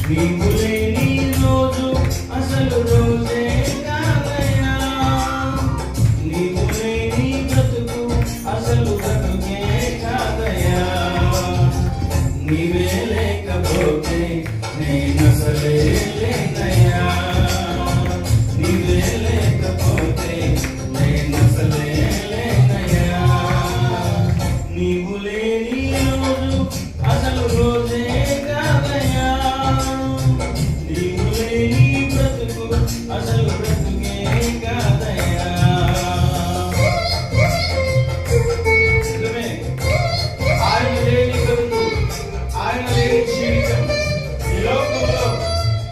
నీవు లేని రోజు అసలు రోజే కాదయ్యా, నీవు లేని బ్రతుకు అసలు బ్రతుకే కాదయ్యా, నీవే లేకపోతే నేనసలే లేనయ్యా, నీవే లేకపోతే నేనసలే లేనయ్యా, నీవు లేని రోజు అసలు రోజే కాదయ్యా, నీవు లేని బ్రతుకు అసలు బ్రతుకే కాదయ్యా. ఆయన లేని బ్రతుకు, ఆయన లేని జీవితం ఈ లోకంలో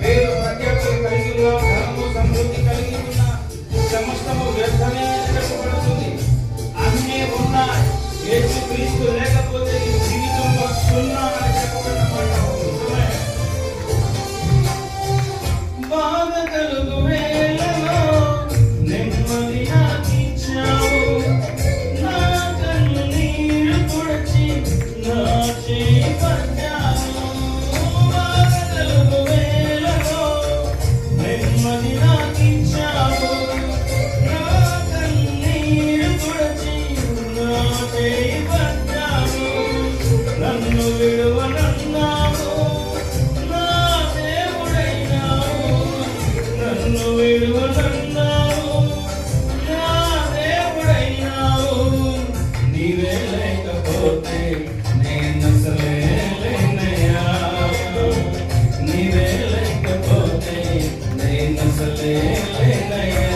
పేరు ప్రఖ్యాతులు కలిగి ఉన్న, ధనము సమృద్ధి కలిగి ఉన్న సమస్తము వ్యర్థమే అని చెప్పబడుతుంది. అన్నీ ఉన్నాయి, యేసుక్రీస్తు లేకపోతే ఈ జీవితంలో సున్నా అని చెప్పబడిన మాట. బాధ కలుగు వేళలో నెమ్మది నాకిచ్చావు, నా కన్నీరు తుడిచి నా చేయి పట్టావు. బాధ కలుగు వేళలో నెమ్మది నాకిచ్చావు, నా కన్నీరు తుడిచి నా చేయి పట్టావు. నన్ను విడువనన్నావు, నా దేవుడైనావు, నన్ను విడువనన్నావు, నా దేవుడైనావు, నీవే లేకపోతే నేనసలే లేనయ్యా, నీవే లేకపోతే నేనసలే లేనయ్యా,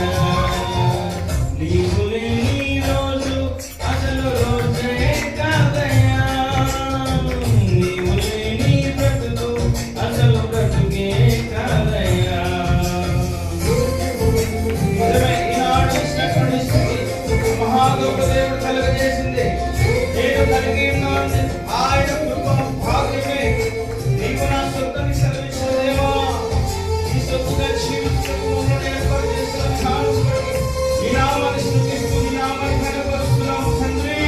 నీవు లేని రోజు అసలు రోజే కాదయ్యా, నీవు లేని బ్రతుకు అసలు బ్రతుకే కాదయ్యా. నిజమే, ఈనాడు ఇచ్చినటువంటి స్థితి మహాగొప్ప దేవుడు కలుగజేసింది. నేను కలిగి ఉన్నాను ఆయన కృప భాగ్యమే. నీకు నా సొత్తని సెలవిచ్చిన దేవా, ఈ సొత్తుగా జీవించుటకు మమ్మల్ని ఏర్పాటు చేసిన విధానం బట్టి నీ నామాన్ని స్తుతిస్తూ నీ నామాన్ని ఘనపరుస్తున్నాము తండ్రి.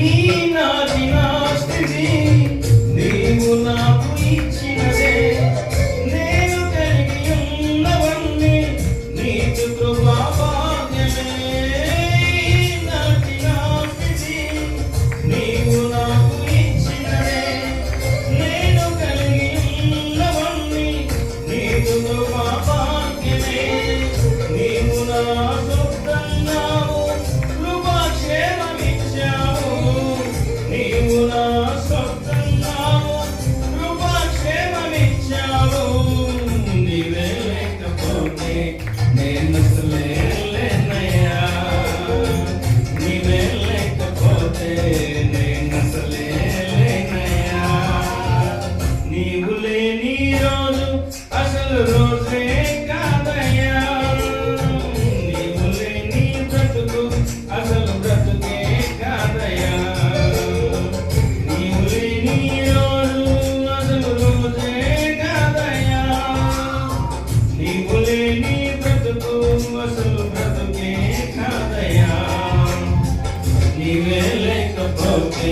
ఈనాటి నా స్థితి నీవు నాకు ఇచ్చినదే, నేను కలిగి ఉన్నవన్నీ నీకు కృపా భాగ్యమే. ఈనాటి నా స్థితి నీవు నాకు ఇచ్చినదే, నేను కలిగి ఉన్నవన్నీ నీకు కృపా భాగ్యమే. నీవు నా సొత్తన్నావు, కృపాక్షేమమిచ్చావు, నీవు నా సొత్తన్నావు, కృపాక్షేమమిచ్చావు, నీవే లేకపోతే నేనసలే లేనయ్యా, నీవే లేకపోతే నేనసలే లేనయ్యా, నీవు లేని రోజు అసలు రోజే కాదయ్యా, నీవు లేని బ్రతుకు అసలు బ్రతుకే కాదయ్యా, నీవు లేని రోజు అసలు రోజే కాదయ్యా, నీవు లేని బ్రతుకు అసలు బ్రతుకే కాదయ్యా, నీవే లేకపోతే